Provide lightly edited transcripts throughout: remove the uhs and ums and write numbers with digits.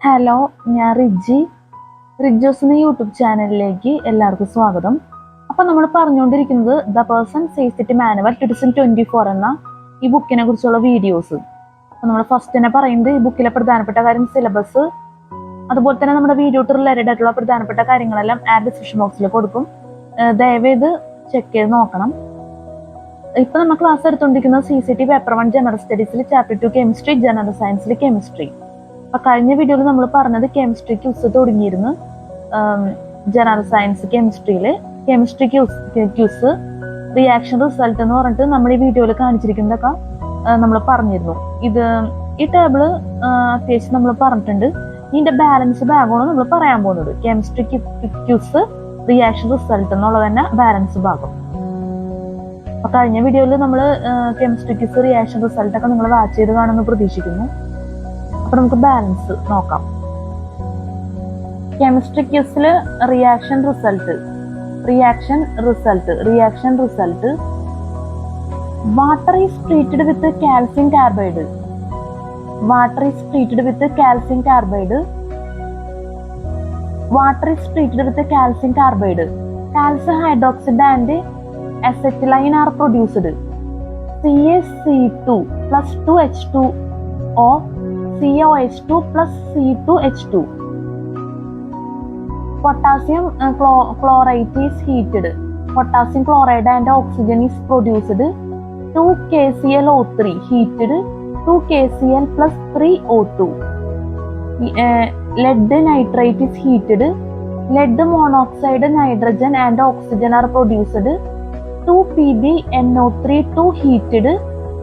Hello, ഞാൻ റിജ്ജോസ് എന്ന YouTube ചാനലിലേക്ക് എല്ലാവർക്കും സ്വാഗതം. അപ്പം നമ്മൾ പറഞ്ഞുകൊണ്ടിരിക്കുന്നത് the person says it manual 2024 എന്ന ഈ ബുക്കിനെ കുറിച്ചുള്ള വീഡിയോസ്. അപ്പം നമ്മൾ ഫസ്റ്റ് തന്നെ പറയുന്നത് ഈ ബുക്കിലെ പ്രധാനപ്പെട്ട കാര്യം സിലബസ്, അതുപോലെ തന്നെ നമ്മുടെ വീഡിയോട്ട് റിലേറ്റഡ് ആയിട്ടുള്ള പ്രധാനപ്പെട്ട കാര്യങ്ങളെല്ലാം ഡിസ്ക്രിപ്ഷൻ ബോക്സിൽ കൊടുക്കും. ദയവേത് ചെക്ക് ചെയ്ത് നോക്കണം. ഇപ്പം നമ്മൾ ക്ലാസ് എടുത്തുകൊണ്ടിരിക്കുന്നത് CCT പേപ്പർ 1 ജനറൽ സ്റ്റഡീസിൽ ചാപ്റ്റർ 2 കെമിസ്ട്രി, ജനറൽ സയൻസിൽ കെമിസ്ട്രി. അപ്പൊ കഴിഞ്ഞ വീഡിയോയിൽ നമ്മൾ പറഞ്ഞത് കെമിസ്ട്രി ക്യൂസ് തുടങ്ങിയിരുന്നു. General science chemistry quiz reaction result എന്ന് പറഞ്ഞിട്ട് നമ്മൾ ഈ വീഡിയോയിൽ കാണിച്ചിരിക്കുന്നതൊക്കെ നമ്മൾ പറഞ്ഞിരുന്നു. ഈ ടേബിള് അത്യാവശ്യം നമ്മൾ പറഞ്ഞിട്ടുണ്ട്. ഇതിന്റെ ബാലൻസ് ഭാഗമാണ് നമ്മൾ പറയാൻ പോകുന്നത്. കെമിസ്ട്രി ക്യൂസ് റിയാക്ഷൻ റിസൾട്ട് എന്നുള്ള തന്നെ ബാലൻസ് ഭാഗം. അപ്പൊ കഴിഞ്ഞ വീഡിയോയിൽ നമ്മൾ കെമിസ്ട്രി ക്യൂസ് റിയാക്ഷൻ റിസൾട്ട് ഒക്കെ നിങ്ങൾ വാച്ച് ചെയ്ത് കാണുമെന്ന് പ്രതീക്ഷിക്കുന്നു. അപ്പൊ നമുക്ക് ബാലൻസ് നോക്കാം. കെമിസ്ട്രി ക്യൂസിൽ reaction result water is treated with calcium carbide. Calcium hydroxide and acetylene are produced. CaC2 plus 2H2O, CaOH2 plus C2H2. Potassium chloride is heated. Potassium chloride and oxygen is produced. 2KClO3 heated. 2KCl plus 3O2. Lead nitrate is heated. Lead monoxide, nitrogen and oxygen are produced. 2PbNO3 2 heated.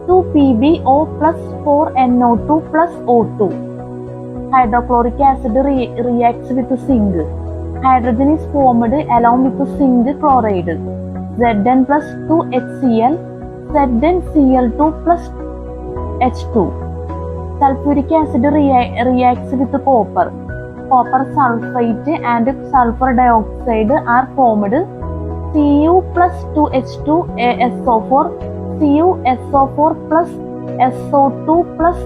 2PbO plus 4NO2 plus O2. Hydrochloric acid reacts with zinc. Hydrogen is formed along with zinc chloride. Zn plus 2HCl. ZnCl2 plus H2. Sulfuric acid reacts with copper. Copper sulfate and sulfur dioxide are formed. Cu plus 2H2 SO4, CuSO4 plus SO2 plus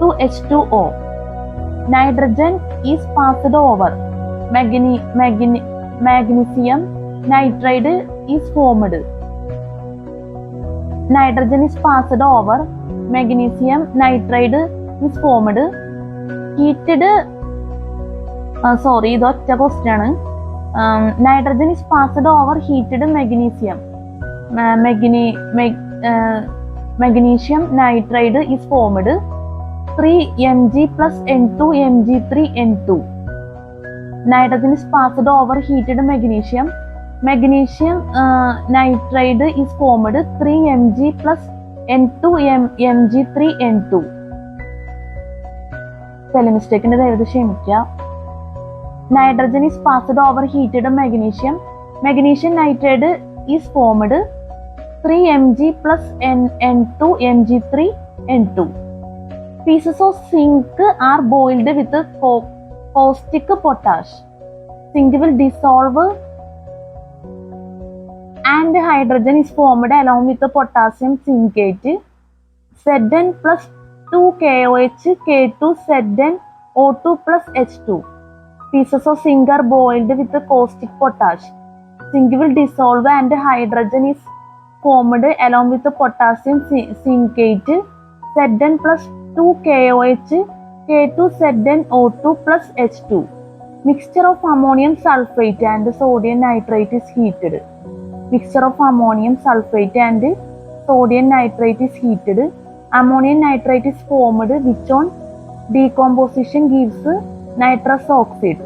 2H2O. Nitrogen is passed over. Magnesium nitride is formed. Nitrogen is passed over. Magnesium nitride is formed. Heated. ഇത് ഒറ്റ question ആണ്. Nitrogen is passed over heated magnesium. Magnesium nitride is formed. 3Mg plus N2 Mg3 N2. Nitrogen is passed over heated magnesium. Magnesium nitride is formed. 3Mg plus N2 Mg3 N2. Spelling mistake ന്റെ ദയവ് ക്ഷമിക്കുക. Nitrogen is passed over heated magnesium. Magnesium nitride is formed. 3Mg plus N2 Mg3 N2. Pieces of zinc are boiled with caustic potash. Zinc will dissolve and hydrogen is formed along with the potassium zincate. Zn plus 2KOH K2 ZnO2 plus H2. Pieces of zinc are boiled with the caustic potash. Zinc will dissolve and hydrogen is formed along with the potassium zincate. Zn plus 2KOH K2 ZnO2 plus H2. Mixture of ammonium sulfate and sodium nitrate is heated. Ammonium nitrate is formed, which on decomposition gives nitrous oxide.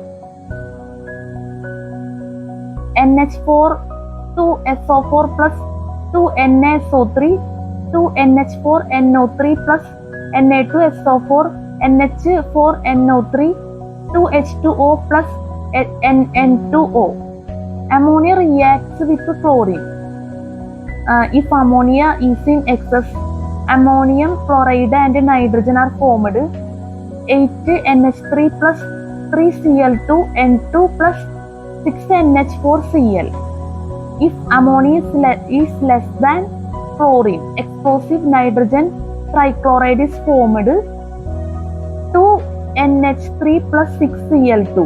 NH4 2SO4 plus 2NaSO3 2NH4NO3 plus Na2SO4 NH4NO3 2H2O plus N2O. Ammonia reacts with chlorine. If ammonia is in excess, ammonium chloride and nitrogen are formed. 8NH3 plus 3Cl2 N2 plus 6NH4Cl. If ammonia is less than chlorine, explosive nitrogen trichloride is formed. 2 NH3 plus 6Cl2,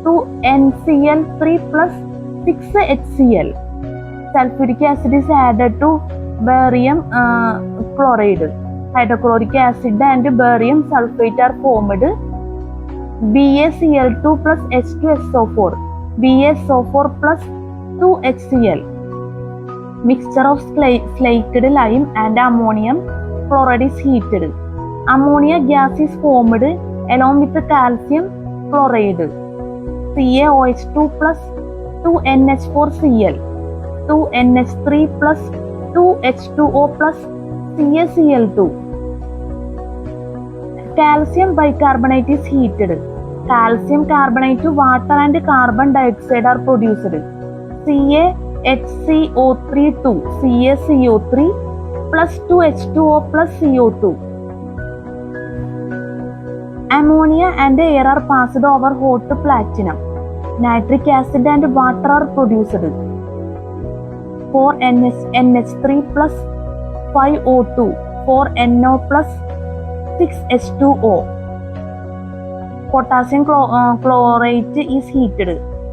2NCl3 plus 6HCl. Sulfuric acid is added to barium chloride. Hydrochloric acid and barium sulfate are formed. BaCl2 plus H2SO4, BaSO4 plus 2HCl. Mixture of slaked lime and ammonium chloride is heated. Ammonia gas is formed along with the calcium chloride. CaOH2 plus 2NH4Cl, 2NH3 plus 2H2O plus CaCl2. Calcium bicarbonate is heated. Calcium carbonate, water and carbon dioxide are produced. CaHCO3 2, CaCO3 plus 2H2O plus CO2. Ammonia and air are passed over hot platinum. Nitric acid and water are produced. 4NH3 plus 5O2, 4NO plus 6H2O. Potassium chloride is heated.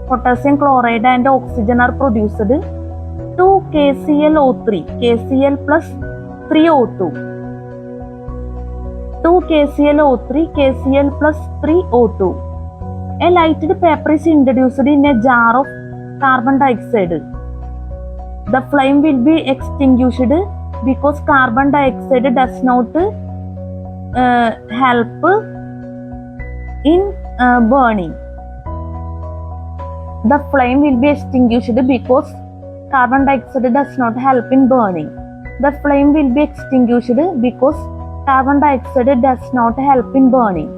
Potassium chloride and oxygen are produced. 2KClO3, KCl plus 3O2. 2KClO3, KCl plus 3O2. A lighted paper is introduced in a jar of carbon dioxide. The flame will be extinguished because carbon dioxide does not help in burning. The flame will be extinguished because carbon dioxide does not help in burning. The flame will be extinguished because carbon dioxide does not help in burning.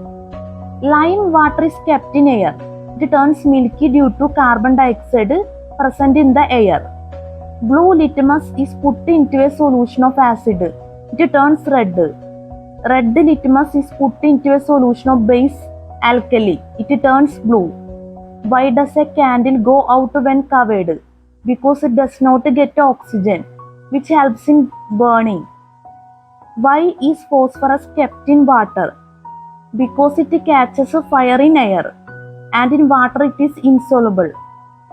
Lime water is kept in air. It turns milky due to carbon dioxide present in the air. Blue litmus is put into a solution of acid. It turns red. Red litmus is put into a solution of base alkali. It turns blue. Why does a candle go out when covered? Because it does not get oxygen, which helps in burning. Why is phosphorus kept in water? Because it catches fire in air, and in water it is insoluble.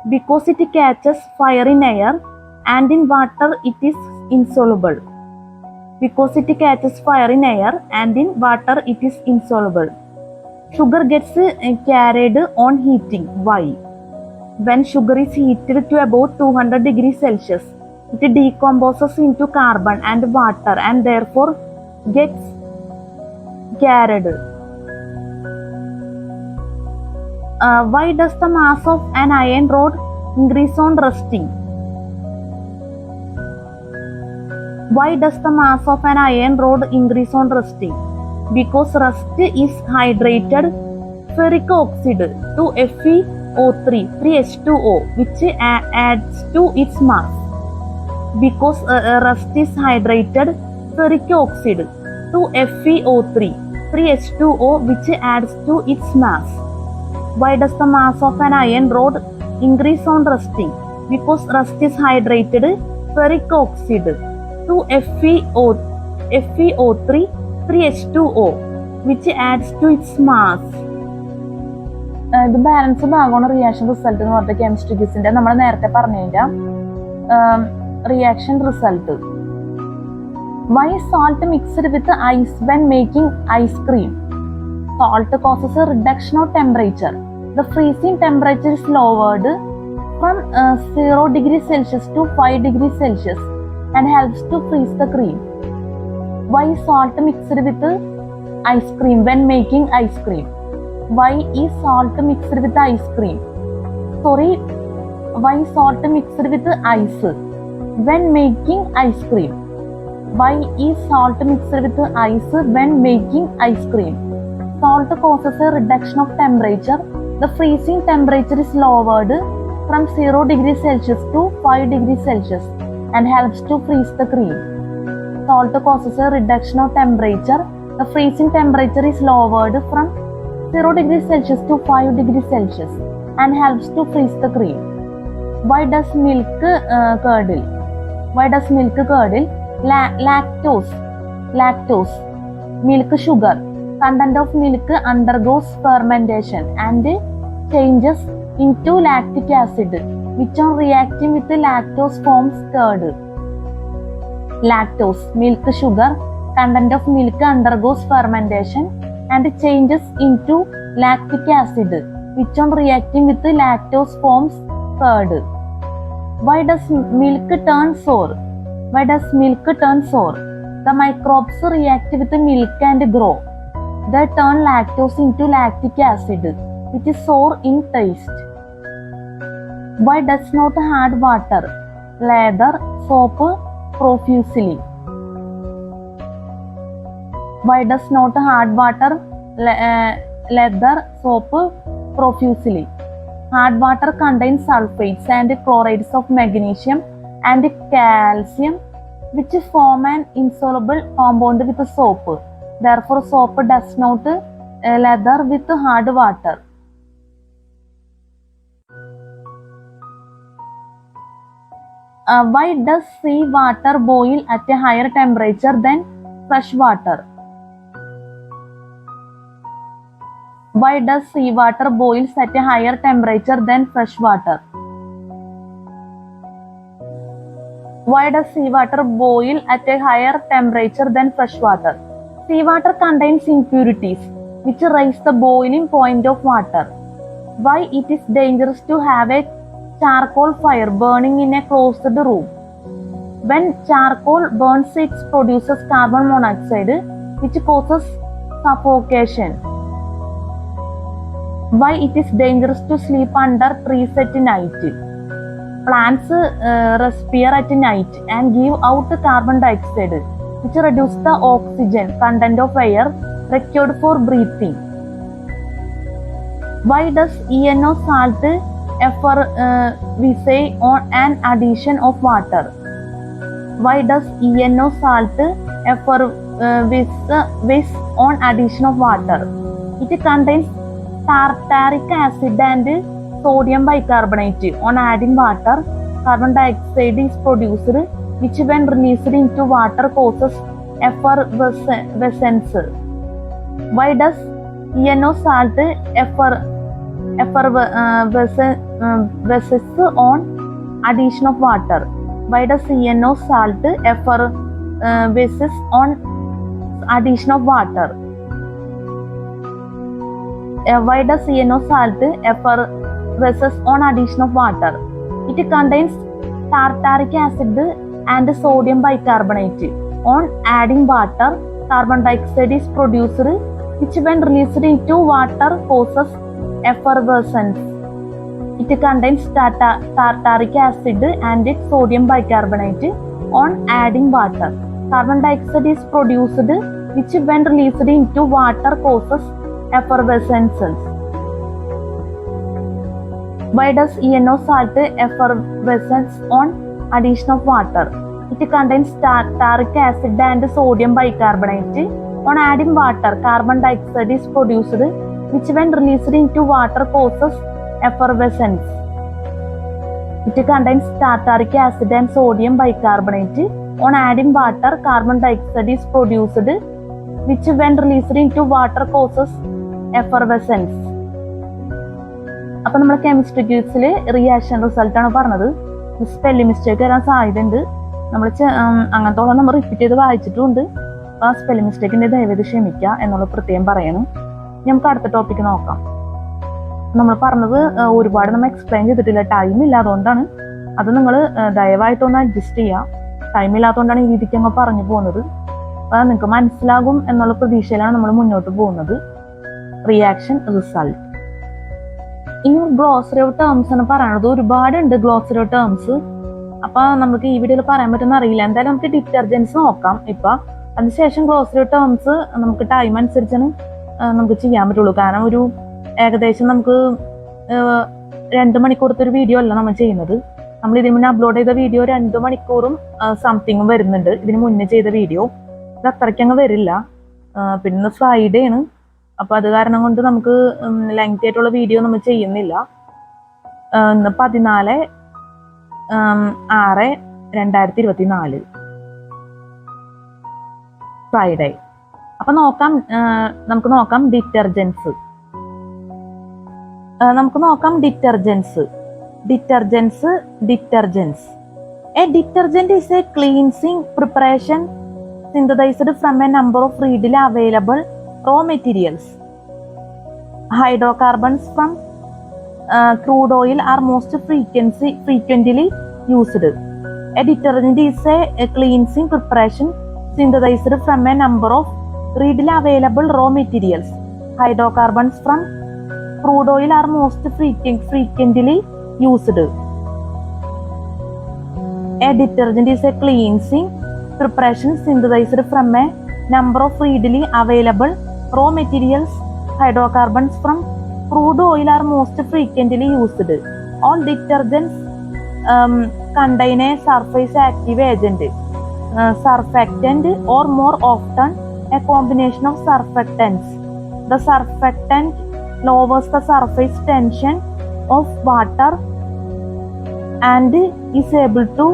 Because it catches fire in air, and in water it is insoluble. Because it catches fire in air, and in water it is insoluble. Sugar gets carried on heating. Why? When sugar is heated to about 200 degrees Celsius, it decomposes into carbon and water and therefore gets carried. Why does the mass of an iron rod increase on rusting? Why does the mass of an iron rod increase on rusting? Because rust is hydrated ferric oxide to FeO3, 3H2O, which adds to its mass. Because rust is hydrated ferric oxide to FeO3, 3H2O, which adds to its mass. Why does the mass of an iron rod increase on rusting? Because rust is hydrated ferric oxide to FeO3, 3H2O, which adds to its mass. ഇത് balance ഭാഗമാണ് reaction result എന്ന് പറഞ്ഞ chemistry ക്വിസിന്റെ നമ്മൾ നേരത്തെ പറഞ്ഞതിന്റെ reaction result. Why salt mixed with ice when making ice cream? Salt causes a reduction of temperature. The freezing temperature is lowered from 0 degrees Celsius to 5 degrees Celsius and helps to freeze the cream. Why salt mixed with ice cream when making ice cream? Why is salt mixed with ice cream? Why salt mixed with ice when making ice cream? Why is salt mixed with ice when making ice cream? Salt causes a reduction of temperature. The freezing temperature is lowered from 0 degrees Celsius to 5 degrees Celsius and helps to freeze the cream. Salt causes a reduction of temperature. The freezing temperature is lowered from 0 degrees Celsius to 5 degrees Celsius and helps to freeze the cream. Why does milk curdle? Why does milk curdle? Lactose, milk sugar, content of milk undergoes fermentation and changes into lactic acid, which on reacting with the lactose forms curd. Lactose, milk sugar, content of milk undergoes fermentation and changes into lactic acid, which on reacting with the lactose forms curd. Why does milk turn sour? Why does milk turn sour? The microbes react with the milk and grow. They turn lactose into lactic acid, which is sour in taste. Why does not hard water lather soap profusely? Why does not hard water lather soap profusely? Hard water contains sulfates and chlorides of magnesium and calcium, which form an insoluble compound with soap. Therefore, soap does not lather with hard water. Why does sea water boil at a higher temperature than fresh water? Why does sea water boils at a higher temperature than fresh water? Why does sea water boil at a higher temperature than fresh water? Sea water contains impurities which raise the boiling point of water. Why it is dangerous to have a charcoal fire burning in a closed room? When charcoal burns, it produces carbon monoxide, which causes suffocation. Why it is dangerous to sleep under trees at night? Plants respire at night and give out carbon dioxide, which reduces the oxygen content of air required for breathing. Why does ENO salt effervesce on an addition of water? Why does ENO salt effervesce on addition of water? It contains tartaric acid and sodium bicarbonate. On adding water, carbon dioxide is produced, which when released into water causes effervescence. Why does ENO salt effervesce on addition of water? Why does ENO salt effervesce on addition of water? Why does ENO salt effervesce on addition of water? It contains tartaric acid and sodium bicarbonate. On adding water, carbon dioxide is produced, which when released into water causes effervescence. It contains tartaric acid and sodium bicarbonate. On adding water, carbon dioxide is produced, which when released into water causes effervescence. Why does ENO salt effervesce on addition of water? It contains tartaric acid and sodium bicarbonate. On adding water, carbon dioxide is produced, which when released into water causes effervescence. It contains tartaric acid and sodium bicarbonate. On adding water, carbon dioxide is produced, which when released into water causes effervescence. അപ്പോൾ നമ്മൾ chemistry ക്യൂസിൽ reaction റിസൾട്ടാണ് പറഞ്ഞത്. Spelling mistake വരാൻ സാധ്യതയുണ്ട്. നമ്മൾ അങ്ങനത്തോളം നമ്മൾ repeat ചെയ്ത് വായിച്ചിട്ടുമുണ്ട്. അപ്പോൾ ആ സ്പെല്ലിംഗ് മിസ്റ്റേക്കിൻ്റെ ദയവേത് ക്ഷമിക്കുക എന്നുള്ളത് പ്രത്യേകം പറയണം. നമുക്ക് അടുത്ത ടോപ്പിക്ക് നോക്കാം. നമ്മൾ പറഞ്ഞത് ഒരുപാട് നമ്മൾ എക്സ്പ്ലെയിൻ ചെയ്തിട്ടില്ല, ടൈം ഇല്ലാത്തതുകൊണ്ടാണ്. അത് നിങ്ങൾ ദയവായിട്ടൊന്ന് അഡ്ജസ്റ്റ് ചെയ്യുക. ടൈം ഇല്ലാത്തതുകൊണ്ടാണ് ഈ രീതിക്ക് അങ്ങ് പറഞ്ഞു പോകുന്നത്. അപ്പോൾ നിങ്ങൾക്ക് മനസ്സിലാകും എന്നുള്ള പ്രതീക്ഷയിലാണ് നമ്മൾ മുന്നോട്ട് പോകുന്നത്. Reaction result. ഇനി ഗ്ലോസറി ഓഫ് ടേംസ് ആണ് പറയണത്. ഒരുപാടുണ്ട് ഗ്ലോസറി ഓഫ് ടേംസ്. അപ്പൊ നമുക്ക് ഈ വീഡിയോയിൽ പറയാൻ പറ്റുന്ന അറിയില്ല. എന്തായാലും നമുക്ക് ഡിറ്റർജൻസ് നോക്കാം ഇപ്പൊ. അതിനുശേഷം ഗ്ലോസറി ഓഫ് ടേംസ് നമുക്ക് ടൈം അനുസരിച്ചാണ് നമുക്ക് ചെയ്യാൻ പറ്റുള്ളൂ. കാരണം ഒരു ഏകദേശം നമുക്ക് 2 മണിക്കൂറത്തെ ഒരു വീഡിയോ അല്ല നമ്മൾ ചെയ്യുന്നത്. നമ്മൾ ഇതിന് മുന്നേ അപ്ലോഡ് ചെയ്ത വീഡിയോ 2 മണിക്കൂറും സംതിങ്ങും വരുന്നുണ്ട്. ഇതിന് മുന്നേ ചെയ്ത വീഡിയോ ഇത് അത്രയ്ക്കങ്ങ് വരില്ല. പിന്നെ ഫ്രൈഡേ ആണ്. അപ്പൊ അത് കാരണം കൊണ്ട് നമുക്ക് ലെങ്ത് ആയിട്ടുള്ള വീഡിയോ നമ്മൾ ചെയ്യുന്നില്ല. ഇന്ന് 14/6/2024 ഫ്രൈഡേ. അപ്പൊ നമുക്ക് നോക്കാം detergents. Detergents. A detergent is a cleansing preparation synthesized from a number of readily available raw materials. Hydrocarbons from crude oil are most frequently used. A detergent is a cleansing preparation synthesized from a number of readily available raw materials. Hydrocarbons from crude oil are most frequently used. A detergent is a cleansing preparation synthesized from a number of readily available raw materials. Hydrocarbons from crude oil are most frequently used. All detergents contain a surface active agent, surfactant, or more often a combination of surfactants. The surfactant lowers the surface tension of water and is able to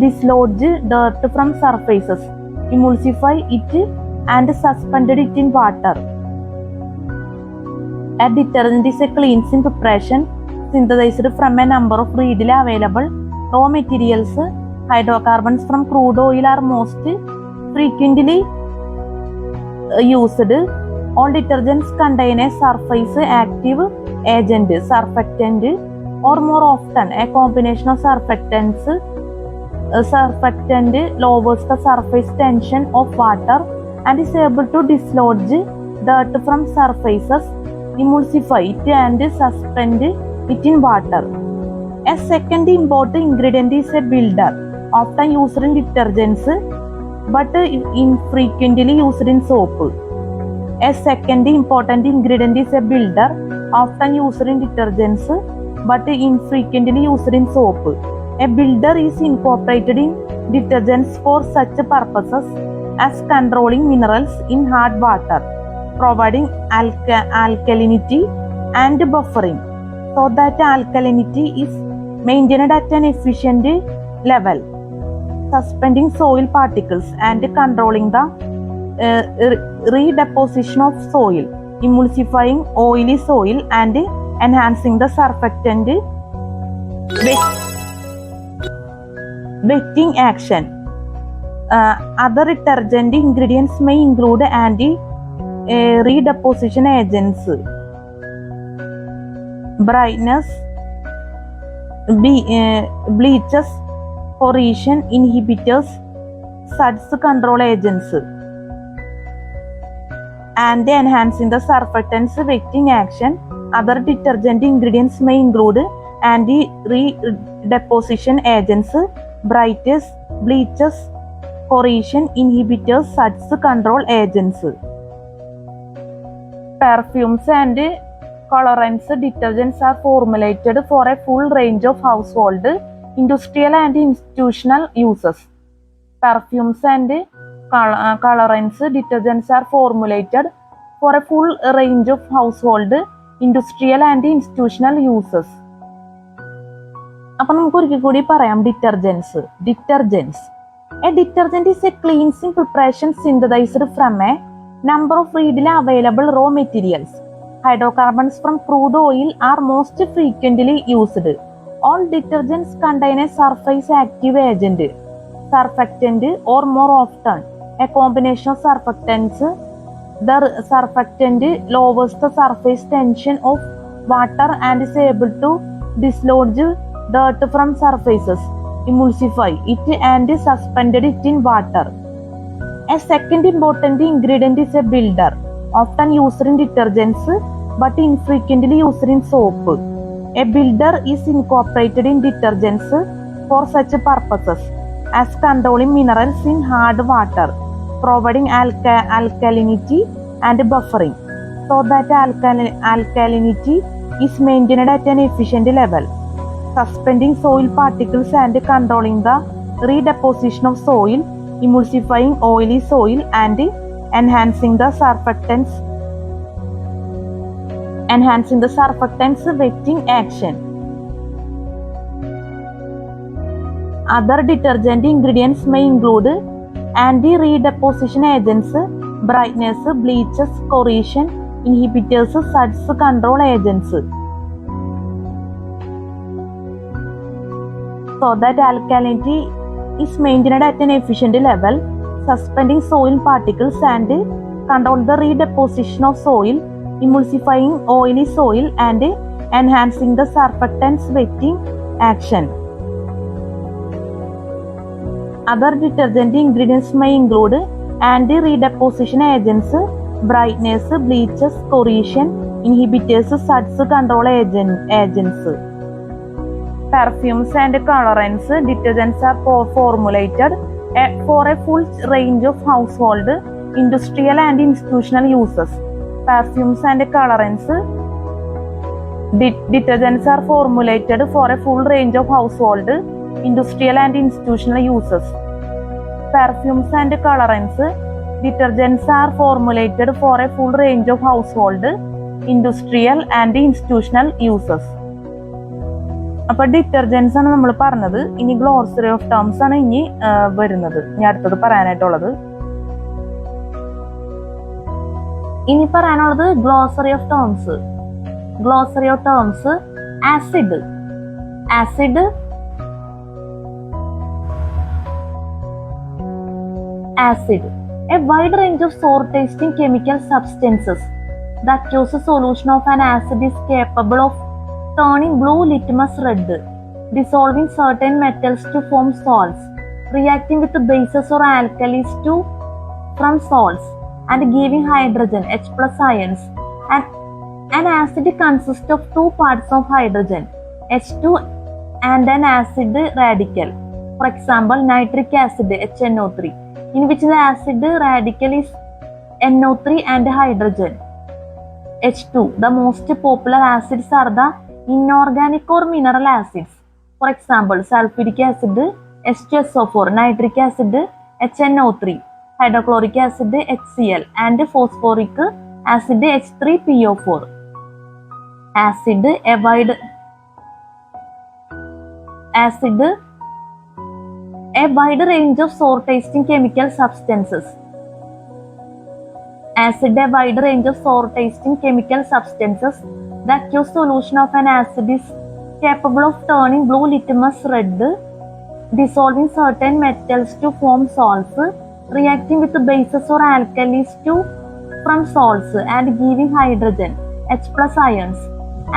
dislodge dirt from surfaces, emulsify it, and suspend it in water. A detergent is a cleansing preparation synthesized from a number of readily available raw materials. Hydrocarbons from crude oil are most frequently used. All detergents contain a surface active agent, surfactant, or more often a combination of surfactants. Surfactant lowers the surface tension of water and is able to dislodge dirt from surfaces, emulsify it, and suspend it in water. A second important ingredient is a builder, often used in detergents but infrequently used in soap. A second important ingredient is a builder, often used in detergents but infrequently used in soap. A builder is incorporated in detergents for such purposes as controlling minerals in hard water, providing alkalinity and buffering so that alkalinity is maintained at an efficient level, suspending soil particles and controlling the redeposition of soil, emulsifying oily soil and enhancing the surfactant wetting action. Other detergent ingredients may include redeposition agents, brightness, bleachers, corrosion inhibitors, suds control agents, and enhancing the surfactants wetting action. Other detergent ingredients may include anti-redeposition agents, brightness, bleachers, corrosion inhibitors, suds control agents. Perfumes and colorants detergents are formulated for a full range of household, industrial, and institutional uses. Perfumes and colorants detergents are formulated for a full range of household, industrial, and institutional uses. അപ്പം നമുക്ക് ഒരിക്കൽ കൂടി പറയാം detergents. A detergent is a cleansing preparation synthesized from a number of readily available raw materials. Hydrocarbons from crude oil are most frequently used. All detergents contain a surface active agent, surfactant, or more often a combination of surfactants. The surfactant lowers the surface tension of water and is able to dislodge dirt from surfaces, emulsify it, and suspend it in water. A second important ingredient is a builder, often used in detergents but infrequently used in soap. A builder is incorporated in detergents for such purposes as controlling minerals in hard water, providing alkalinity and buffering so that alkalinity is maintained at an efficient level, suspending soil particles and controlling the redeposition of soil, emulsifying oily soil, and enhancing the surfactants wetting action. Other detergent ingredients may include anti-redeposition agents, brightness, bleaches, corrosion inhibitors, suds control agents, so that alkalinity is maintained at an efficient level, suspending soil particles and control the redeposition of soil, emulsifying oily soil and enhancing the surfactants wetting action. Other detergent ingredients may include anti-redeposition agents, brightness, bleaches, corrosion inhibitors, suds control agents. Perfumes and colorants. Detergents are formulated for a full range of household, industrial and institutional uses. Perfumes and colorants. Detergents are formulated for a full range of household, industrial and institutional uses. Perfumes and colorants. Detergents are formulated for a full range of household, industrial and institutional uses. അപ്പോൾ detergents ആണ് നമ്മൾ പറഞ്ഞത്. ഇനി glossary of terms ആണ് ഇനി വരുന്നത്, ഇനി അടുത്തത് പറയാനായിട്ടുള്ളത്. ഇനി പറയാനുള്ളത് glossary of terms. Glossary of terms. Acid. Acid acid, a wide range of sour-tasting chemical substances. The aqueous solution of an acid is capable of turning blue litmus red, dissolving certain metals to form salts, reacting with bases or alkalis to from salts, and giving hydrogen H+ ions. An acid consists of two parts of hydrogen, H2, and an acid radical. For example, nitric acid HNO3, in which the acid radical is NO3 and hydrogen H2. The most popular acids are the inorganic or mineral acids. For example, sulfuric acid H2SO4, nitric acid HNO3, hydrochloric acid HCl, and phosphoric acid H3PO4. Acid, a wide range of sour-tasting chemical substances. Acid, a wide range of sour-tasting chemical substances. The aqueous solution of an acid is capable of turning blue litmus red, dissolving certain metals to form salts, reacting with bases or alkalis from salts, and giving hydrogen H+ ions.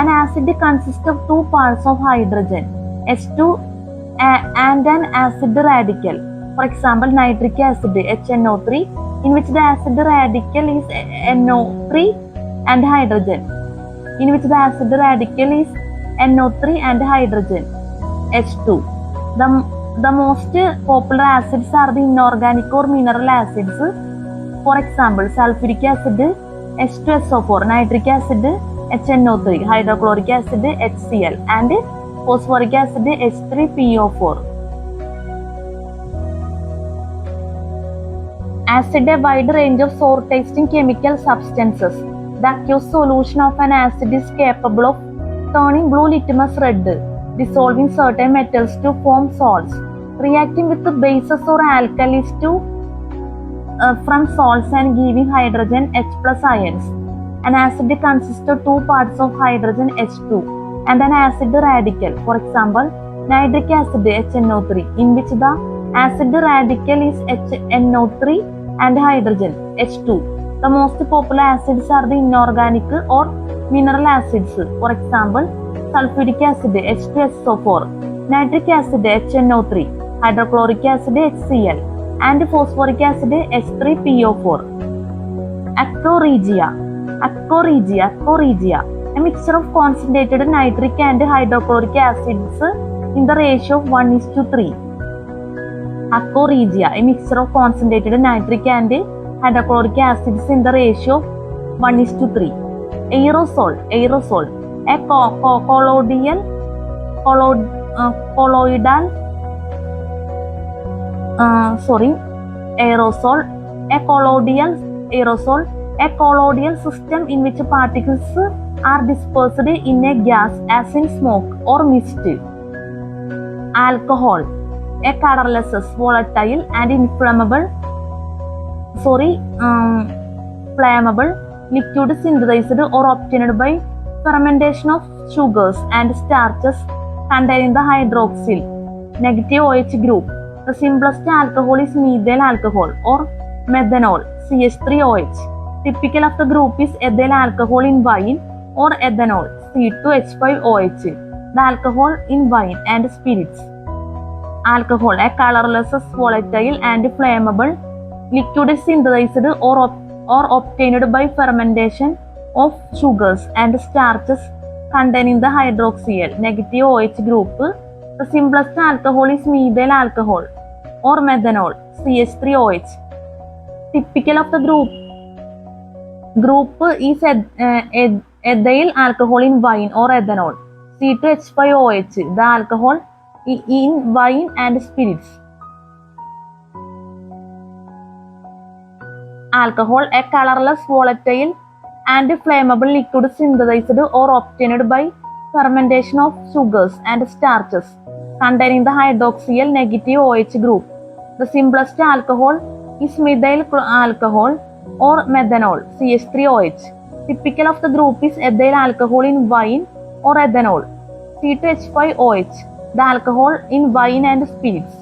An acid consists of two parts of hydrogen, H2, and an acid radical. For example, nitric acid HNO3, in which the acid radical is NO3 and hydrogen, H2. The most popular acids are the inorganic or mineral acids. For example, sulfuric acid H2SO4, nitric acid HNO3, hydrochloric acid HCl, and phosphoric acid H3PO4. Acid, a wide range of sour-tasting chemical substances. The aqueous solution of an acid is capable of turning blue litmus red, dissolving certain metals to form salts, reacting with the bases or alkalis from salts, and giving hydrogen H+ ions. An acid consists of two parts of hydrogen H2 and an acid radical. For example, nitric acid HNO3, in which the acid radical is NO3 and hydrogen H2. The most popular acids are the inorganic or mineral acids. For example, sulfuric acid H2SO4, nitric acid HNO3, hydrochloric acid HCl, and phosphoric acid H3PO4. Aquaregia, a mixture of concentrated nitric and hydrochloric acids in the ratio of 1:3. Aquaregia, a mixture of concentrated nitric and hydrochloric acids in the ratio of 1:3. Aerosol, a colloidal system in which particles are dispersed in a gas, as in smoke or mist. Alcohol, a colorless, volatile and inflammable flammable liquid synthesized or obtained by fermentation of sugars and starches containing the hydroxyl negative OH group. The simplest alcohol is methyl alcohol or methanol, CH3OH. Typical of the group is ethyl alcohol in wine or ethanol, C2H5OH. The alcohol in wine and spirits. Alcohol, a colorless, volatile and flammable liquid synthesized or obtained by fermentation of sugars and starches containing the hydroxyl negative OH group. The simplest alcohol is methyl alcohol or methanol, CH3OH. Typical of the group is ethyl alcohol in wine or ethanol, C2H5OH. The alcohol in wine and spirits. Alcohol, a colorless, volatile and flammable liquid synthesized or obtained by fermentation of sugars and starches containing the hydroxyl negative OH group. The simplest alcohol is methyl alcohol or methanol, CH3OH. Typical of the group is ethyl alcohol in wine or ethanol, C2H5OH. The alcohol in wine and spirits.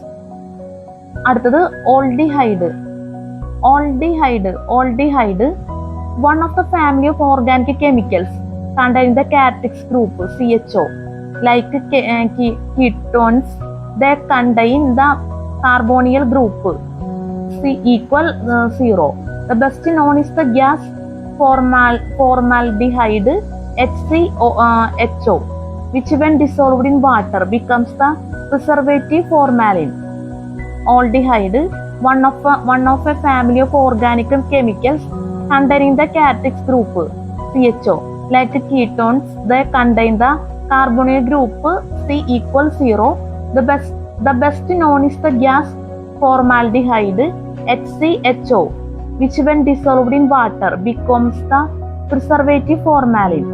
അടുത്തത് aldehyde. Aldehyde, one of the family of organic chemicals containing the characteristic group CHO. Like ketones, they contain the carbonyl group C equal 0. The best known is the gas formaldehyde HCHO, which when dissolved in water becomes the preservative formalin. Aldehyde, one of a family of organic chemicals containing the characteristic group CHO. Like ketones, they contain the carbonyl group C equal 0. The best known is the gas formaldehyde HCHO, which when dissolved in water becomes the preservative formalin.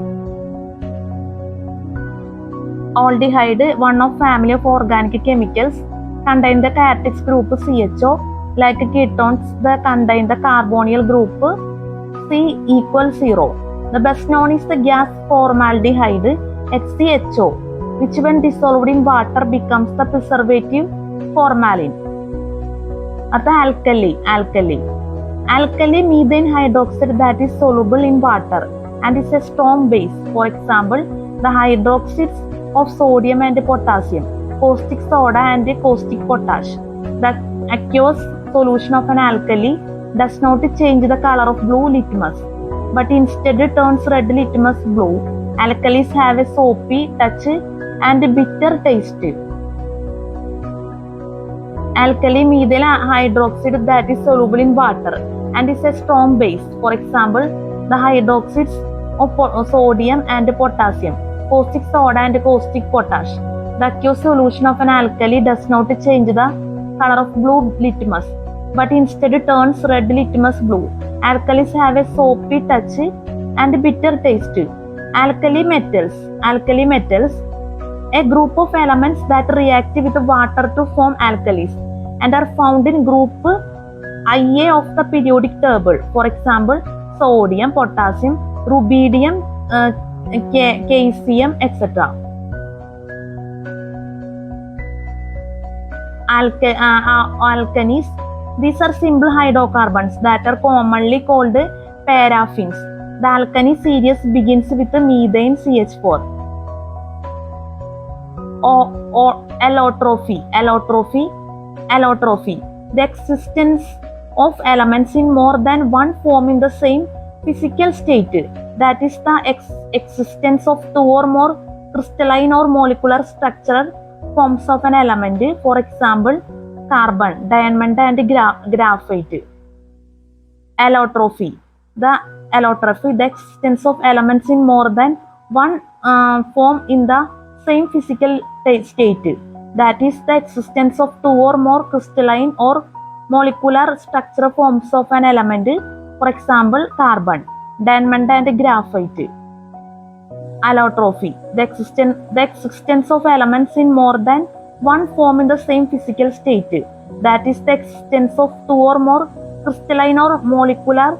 Aldehyde, one of family of organic chemicals contain the characteristic group CHO. Like ketones, they contain the carbonyl group C equal 0. The best known is the gas formaldehyde HCHO, which when dissolved in water becomes the preservative formalin. At the alkali methane hydroxide that is soluble in water and is a strong base. For example, the hydroxides of sodium and potassium, caustic soda and caustic potash. The aqueous solution of an alkali does not change the color of blue litmus, but instead turns red litmus blue. Alkalis have a soapy touch and bitter taste. Alkali methyl hydroxide that is soluble in water and is a strong base. For example, the hydroxides of sodium and potassium, caustic soda and caustic potash. The aqueous solution of an alkali does not change the color of blue litmus, but instead turns red litmus blue. Alkalis have a soapy touch and bitter taste. Alkali metals, a group of elements that react with water to form alkalis and are found in group Ia of the periodic table. For example, sodium, potassium, rubidium, caesium, etc. Alkanes, these are simple hydrocarbons that are commonly called paraffins. The alkane series begins with methane CH4. Allotropy, the existence of elements in more than one form in the same physical state, that is the existence of two or more crystalline or molecular structural forms of an element. For example, carbon, diamond and graphite. Allotropy, the existence of elements in more than one form in the same physical state, that is the existence of two or more crystalline or molecular structural forms of an element. For example, carbon, diamond and graphite. Allotropy, the existence of elements in more than one form in the same physical state, that is the existence of two or more crystalline or molecular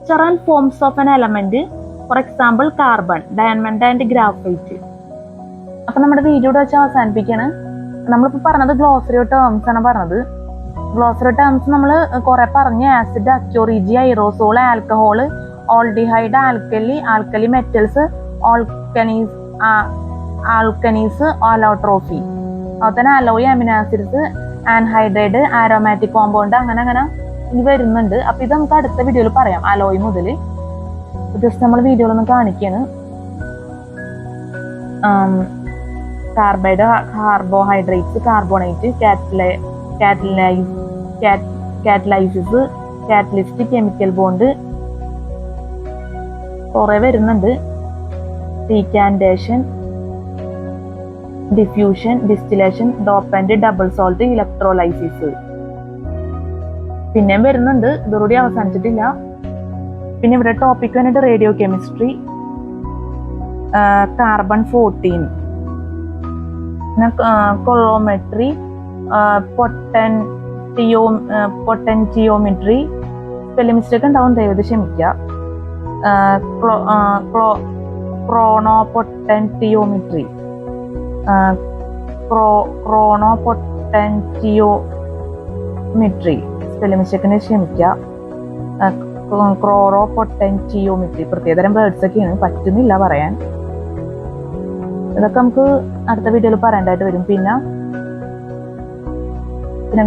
structure and forms of an element, for example carbon, diamond and graphite. അപ്പോൾ നമ്മുടെ വീഡിയോയുടെ വെച്ച് അവസാനിപ്പിക്കുകയാണ്. നമ്മളിപ്പോൾ പറഞ്ഞത് glossary terms ആണ് പറഞ്ഞത്. Glossary terms നമ്മൾ കുറെ പറഞ്ഞ് ആസിഡ്, അക്യോറിജി, ഐറോസോൾ, ആൽക്കഹോൾ, ഓൾഡിഹൈഡ്, ആൽക്കലി മെറ്റൽസ്, ആൽക്കനീസ്, അലോട്രോഫി, അതുപോലെ തന്നെ alloy, amino acids, anhydride, aromatic compound, അങ്ങനെ ഇനി വരുന്നുണ്ട്. അപ്പൊ ഇത് നമുക്ക് അടുത്ത വീഡിയോയിൽ പറയാം. അലോയ് മുതൽ ജസ്റ്റ് നമ്മൾ വീഡിയോയിലൊന്നും കാണിക്കാണ്. Carbohydrates, carbonate, catalysis, catalyst, chemical bond കുറെ വരുന്നുണ്ട്. Decantation, diffusion, distillation, dopant, double salt, electrolysis പിന്നെയും വരുന്നുണ്ട്. ഇതോടുകൂടി അവസാനിച്ചിട്ടില്ല. പിന്നെ ഇവിടെ ടോപ്പിക് വന്നിട്ട് radio chemistry, carbon 14, coulometry, potentiometry. Spelling mistake ഉണ്ടാവും, ദയവ് ക്ഷമിക്കുക. ക്രോണോപൊട്ടൻറ്റിയോമെട്രി, ക്രോണോപൊട്ടൻറ്റിയോമെട്രി സ്പെല്ലിംഗ് മിസ്റ്റേക്കിന് ക്ഷമിക്കുക. ക്ലോറോപൊട്ടൻറ്റിയോമെട്രി പ്രത്യേകതരം വേർഡ്സ് ഒക്കെയാണ്, പറ്റുന്നില്ല പറയാൻ. ഇതൊക്കെ നമുക്ക് അടുത്ത വീഡിയോയിൽ പറയേണ്ടതായിട്ട് വരും. പിന്നെ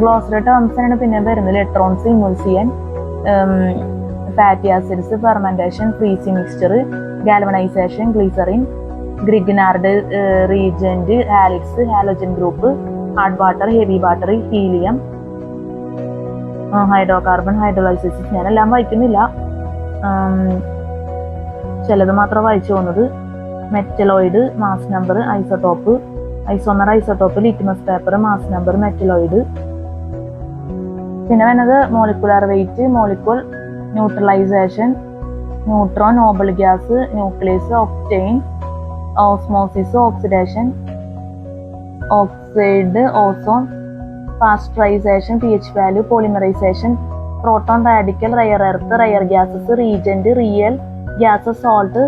ഗ്ലോസറി ടേംസ് ആണ് പിന്നെ വരുന്നത്. Electrons, emulsion, fatty acids, fermentation, freezing mixture, galvanization, glycerine, Grignard reagent, ഹാലിക്സ്, halogen group, hard water, heavy water, helium, hydrocarbon, hydrolysis. ഞാനെല്ലാം വായിക്കുന്നില്ല, ചിലത് മാത്രം വായിച്ചു പോകുന്നത്. Metalloid, mass number, isotope, isomer, isotope, litmus paper, mass number, metalloid. പിന്നെ വരുന്നത് molecular weight, molecule, neutralization, neutron, noble gas, nucleus, octane, osmosis, oxidation, oxide, ozone, pasteurization, pH value, polymerization, proton, radical, rare earth, rare gases, reagent, real gases, salt,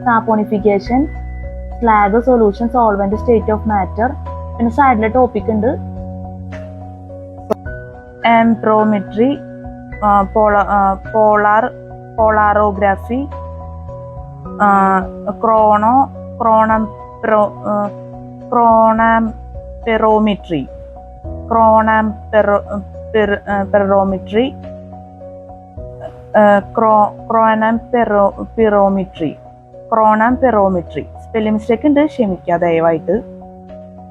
saponification, slag, solution, solvent, state of matter. പിന്നെ സൈഡിലെ topic ഉണ്ട് ആംപ്രോമെട്രി, പോളാറോഗ്രാഫി, ക്രോണാംപെറോമെട്രി, ക്രോണാംപെറോമെട്രി spelling mistake ഉണ്ട്, ക്ഷമിക്കുക ദയവായിട്ട്.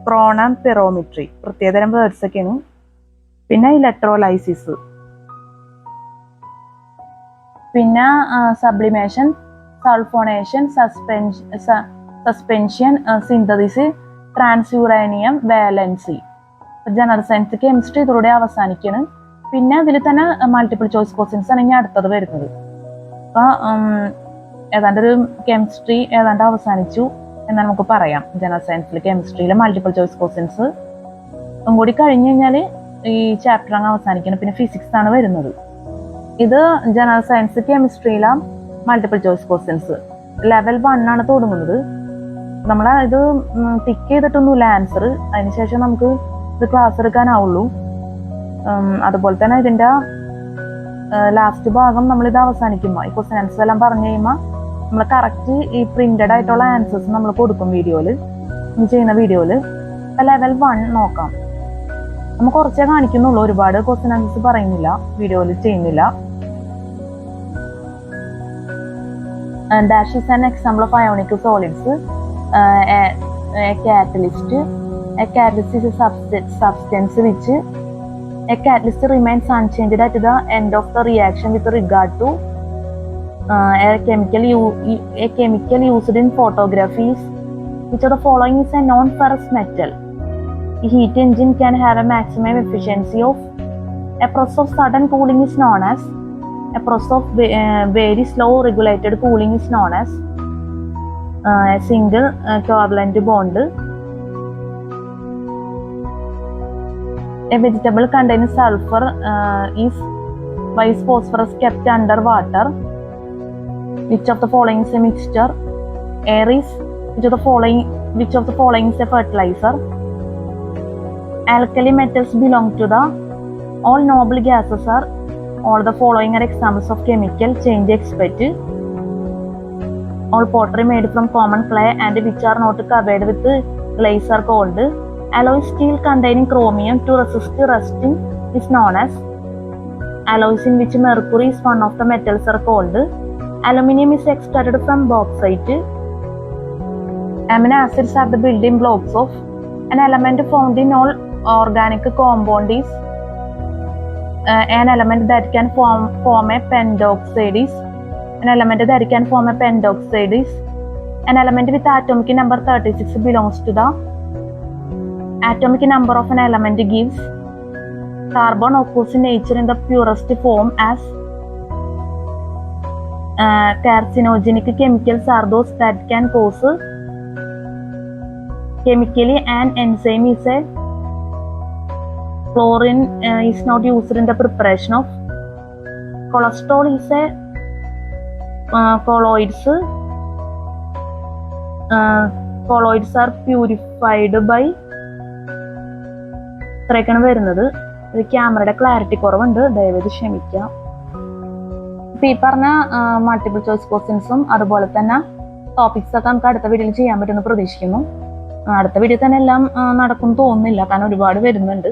ക്രോണാംപെറോമെട്രി പ്രത്യേകതരം words ഒക്കെയാണ്. പിന്നെ electrolysis, പിന്നെ sublimation, sulphonation, suspension, synthesis, transuranium, valency. General science chemistry ഇതിലൂടെ അവസാനിക്കുകയാണ്. പിന്നെ അതിൽ തന്നെ മൾട്ടിപ്പിൾ ചോയ്സ് ക്വസ്റ്റ്യൻസ് ആണ് ഇനി അടുത്തത് വരുന്നത്. അപ്പൊ ഏതാണ്ട് ഒരു കെമിസ്ട്രി ഏതാണ്ട് അവസാനിച്ചു എന്ന് നമുക്ക് പറയാം. ജനറൽ സയൻസിൽ കെമിസ്ട്രിയിലെ മൾട്ടിപ്പിൾ ചോയ്സ് ക്വസ്റ്റ്യൻസ് കൂടി കഴിഞ്ഞു കഴിഞ്ഞാൽ ഈ ചാപ്റ്റർ അങ്ങ് അവസാനിക്കണം. പിന്നെ ഫിസിക്സ് ആണ് വരുന്നത്. ഇത് ജനറൽ സയൻസ് കെമിസ്ട്രിയിലെ മൾട്ടിപ്പിൾ ചോയ്സ് ക്വസ്റ്റ്യൻസ് ലെവൽ 1 ആണ് തുടങ്ങുന്നത്. നമ്മൾ ഇത് ടിക്ക് ചെയ്തിട്ടൊന്നുമില്ല ആൻസർ. അതിനുശേഷം നമുക്ക് ഇത് ക്ലാസ് എടുക്കാനാവുള്ളൂ. അതുപോലെ തന്നെ ഇതിന്റെ ലാസ്റ്റ് ഭാഗം നമ്മളിത് അവസാനിക്കുമ്പോൾ ഈ ക്വസ്റ്റ്യൻ ആൻസർ എല്ലാം പറഞ്ഞു കഴിയുമ്പോൾ നമ്മൾ കറക്റ്റ് ഈ പ്രിന്റഡ് ആയിട്ടുള്ള ആൻസേഴ്സ് നമ്മൾ കൊടുക്കും വീഡിയോയിൽ, ചെയ്യുന്ന വീഡിയോയിൽ. ലെവൽ 1 നോക്കാം. നമ്മൾ കുറച്ചേ കാണിക്കുന്നുള്ളൂ, ഒരുപാട് ക്വസ്റ്റ്യൻ ആൻസേഴ്സ് പറയുന്നില്ല, വീഡിയോയിൽ ചെയ്യുന്നില്ല. Dash is an example of ionic solids. A catalyst. A catalyst is a substance which a catalyst remains unchanged at the end of the reaction with regard to a chemical used in photography. Which of the following is a non-ferrous metal? A heat engine can have a maximum efficiency of. A process of sudden cooling is known as. A process of very slow regulated cooling is known as a single covalent bond. A vegetable containing sulfur is why is phosphorus kept under water? which of the following is a mixture? Air is which of the following is a fertilizer? Alkali metals belong to the all noble gases are all the following are examples of chemical change expected. All pottery made from common clay and which are not covered with glaze are called. Alloy steel containing chromium to resist rusting is known as. Alloys in which mercury is one of the metals are called. Aluminium is extracted from bauxite. Amino acids are the building blocks of. An element found in all organic compound is an element that can form a pentoxide is. An element that can form a pentoxide is. An element with atomic number 36 belongs to the. Atomic number of an element gives. Carbon occurs in nature in the purest form as. Carcinogenic chemicals are those that can cause. Chemically, an enzyme is a. Chlorine is not used in the preparation of. Cholesterol is a colloids. Colloids are purified by. ഇത്രയൊക്കെയാണ് വരുന്നത്. ഇത് ക്യാമറയുടെ clarity കുറവുണ്ട്, ദയവേത് ക്ഷമിക്കാം. ഇപ്പം ഈ പറഞ്ഞ multiple choice ക്വസ്റ്റ്യൻസും അതുപോലെ തന്നെ ടോപ്പിക്സ് ഒക്കെ നമുക്ക് അടുത്ത വീഡിയോയിൽ ചെയ്യാൻ പറ്റുമെന്ന് പ്രതീക്ഷിക്കുന്നു. അടുത്ത വീഡിയോ തന്നെ എല്ലാം നടക്കും തോന്നുന്നില്ല, കാരണം ഒരുപാട് വരുന്നുണ്ട്.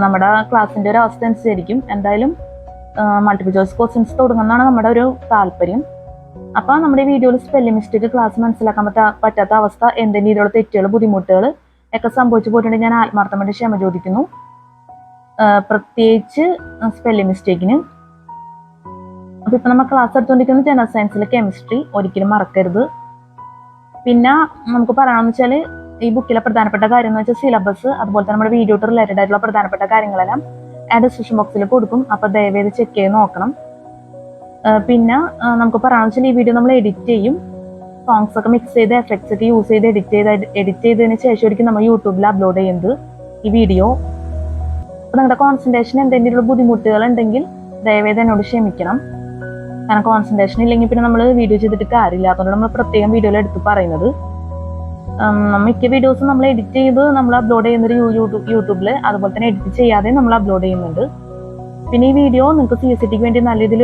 നമ്മുടെ ക്ലാസ്സിന്റെ ഒരു അവസ്ഥ അനുസരിച്ചിരിക്കും. എന്തായാലും മൾട്ടിപ്പിൾ ചോയ്സ് ക്വസ്റ്റ്യൻസ് തുടങ്ങുന്നതാണ് നമ്മുടെ ഒരു താല്പര്യം. അപ്പൊ നമ്മുടെ ഈ വീഡിയോയിൽ സ്പെല്ലിംഗ് മിസ്റ്റേക്ക് ക്ലാസ് മനസ്സിലാക്കാൻ പറ്റാത്ത അവസ്ഥ, എന്തെങ്കിലും രീതിയിലുള്ള തെറ്റുകൾ, ബുദ്ധിമുട്ടുകൾ ഒക്കെ സംഭവിച്ചു പോയിട്ടുണ്ടെങ്കിൽ ഞാൻ ആത്മാർത്ഥമായിട്ട് ക്ഷമ ചോദിക്കുന്നു. പ്രത്യേകിച്ച് സ്പെല്ലിംഗ് മിസ്റ്റേക്കിന്. അപ്പൊ ഇപ്പൊ നമ്മൾ ക്ലാസ് എടുത്തുകൊണ്ടിരിക്കുന്നത് ജനറൽ സയൻസിലെ കെമിസ്ട്രി, ഒരിക്കലും മറക്കരുത്. പിന്നെ നമുക്ക് പറയണമെന്ന് വെച്ചാൽ ഈ ബുക്കിലെ പ്രധാനപ്പെട്ട കാര്യം എന്ന് വെച്ചാൽ സിലബസ്, അതുപോലെ തന്നെ നമ്മുടെ വീഡിയോ റിലേറ്റഡ് ആയിട്ടുള്ള പ്രധാനപ്പെട്ട കാര്യങ്ങളെല്ലാം ഡിസ്ക്രിപ്ഷൻ ബോക്സിൽ കൊടുക്കും. അപ്പൊ ദയവേത് ചെക്ക് ചെയ്ത് നോക്കണം. പിന്നെ നമുക്ക് പറയാമെന്ന് വെച്ചാൽ ഈ വീഡിയോ നമ്മൾ എഡിറ്റ് ചെയ്യും. സോങ്സ് ഒക്കെ മിക്സ് ചെയ്ത് എഫക്ട്സ് ഒക്കെ യൂസ് ചെയ്ത് എഡിറ്റ് ചെയ്തതിന് ശേഷമായിരിക്കും നമ്മൾ യൂട്യൂബിൽ അപ്ലോഡ് ചെയ്യുന്നത് ഈ വീഡിയോ. അപ്പൊ നിങ്ങളുടെ കോൺസെൻട്രേഷൻ എന്തെങ്കിലും ബുദ്ധിമുട്ടുകൾ ഉണ്ടെങ്കിൽ ദയവേത് എന്നോട് ക്ഷമിക്കണം. കാരണം കോൺസെൻട്രേഷൻ ഇല്ലെങ്കിൽ പിന്നെ നമ്മൾ വീഡിയോ ചെയ്തിട്ട് കാര്യമില്ല. അതുകൊണ്ട് നമ്മൾ പ്രത്യേകം വീഡിയോയിൽ എടുത്ത് പറയുന്നത്. മിക്ക വീഡിയോസും നമ്മൾ എഡിറ്റ് ചെയ്ത് നമ്മൾ അപ്ലോഡ് ചെയ്യുന്നത് യൂട്യൂബിൽ, അതുപോലെ തന്നെ എഡിറ്റ് ചെയ്യാതെ നമ്മൾ അപ്ലോഡ് ചെയ്യുന്നുണ്ട്. പിന്നെ ഈ വീഡിയോ നിങ്ങൾക്ക് CSETക്ക് വേണ്ടി നല്ല ഇതിൽ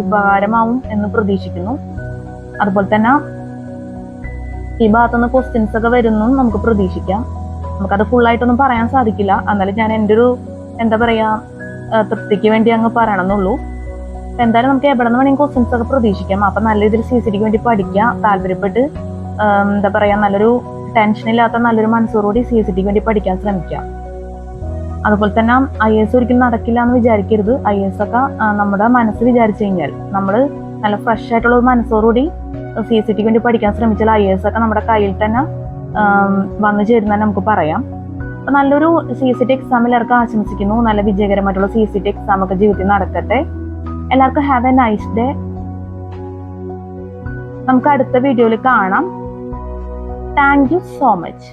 ഉപകാരമാവും എന്ന് പ്രതീക്ഷിക്കുന്നു. അതുപോലെ തന്നെ ഈ ഭാഗത്തുനിന്ന് ക്വസ്റ്റ്യൻസ് ഒക്കെ വരുന്നു നമുക്ക് പ്രതീക്ഷിക്കാം. നമുക്കത് ഫുള്ളായിട്ടൊന്നും പറയാൻ സാധിക്കില്ല, എന്നാലും ഞാൻ എൻ്റെ ഒരു എന്താ പറയാ തൃപ്തിക്ക് വേണ്ടി അങ്ങ് പറയണമെന്നുള്ളൂ. എന്തായാലും നമുക്ക് എവിടെ നിന്ന് വേണമെങ്കിൽ ക്വസ്റ്റ്യൻസ് ഒക്കെ പ്രതീക്ഷിക്കാം. അപ്പൊ നല്ല രീതിയിൽ CSETക്ക് വേണ്ടി പഠിക്കുക, താല്പര്യപ്പെട്ട് എന്താ പറയാ നല്ലൊരു ടെൻഷൻ ഇല്ലാത്ത നല്ലൊരു മനസ്സോടുകൂടി CSETക്ക് വേണ്ടി പഠിക്കാൻ ശ്രമിക്കുക. അതുപോലെ തന്നെ IAS ഒരിക്കലും നടക്കില്ല എന്ന് വിചാരിക്കരുത്. IAS ഒക്കെ നമ്മുടെ മനസ്സ് വിചാരിച്ചു കഴിഞ്ഞാൽ, നമ്മൾ നല്ല ഫ്രഷ് ആയിട്ടുള്ള ഒരു മനസ്സോടുകൂടി CSETക്ക് വേണ്ടി പഠിക്കാൻ ശ്രമിച്ചാൽ IAS ഒക്കെ നമ്മുടെ കയ്യിൽ തന്നെ വന്നു ചേരുന്ന നമുക്ക് പറയാം. അപ്പൊ നല്ലൊരു CSET എക്സാം എല്ലാവർക്കും ആശംസിക്കുന്നു. നല്ല വിജയകരമായിട്ടുള്ള CSET എക്സാം ഒക്കെ ജീവിതത്തിൽ നടക്കട്ടെ. എല്ലാവർക്കും ഹാവ് എ നൈസ് ഡേ. നമുക്ക് അടുത്ത വീഡിയോയിൽ കാണാം. Thank you so much.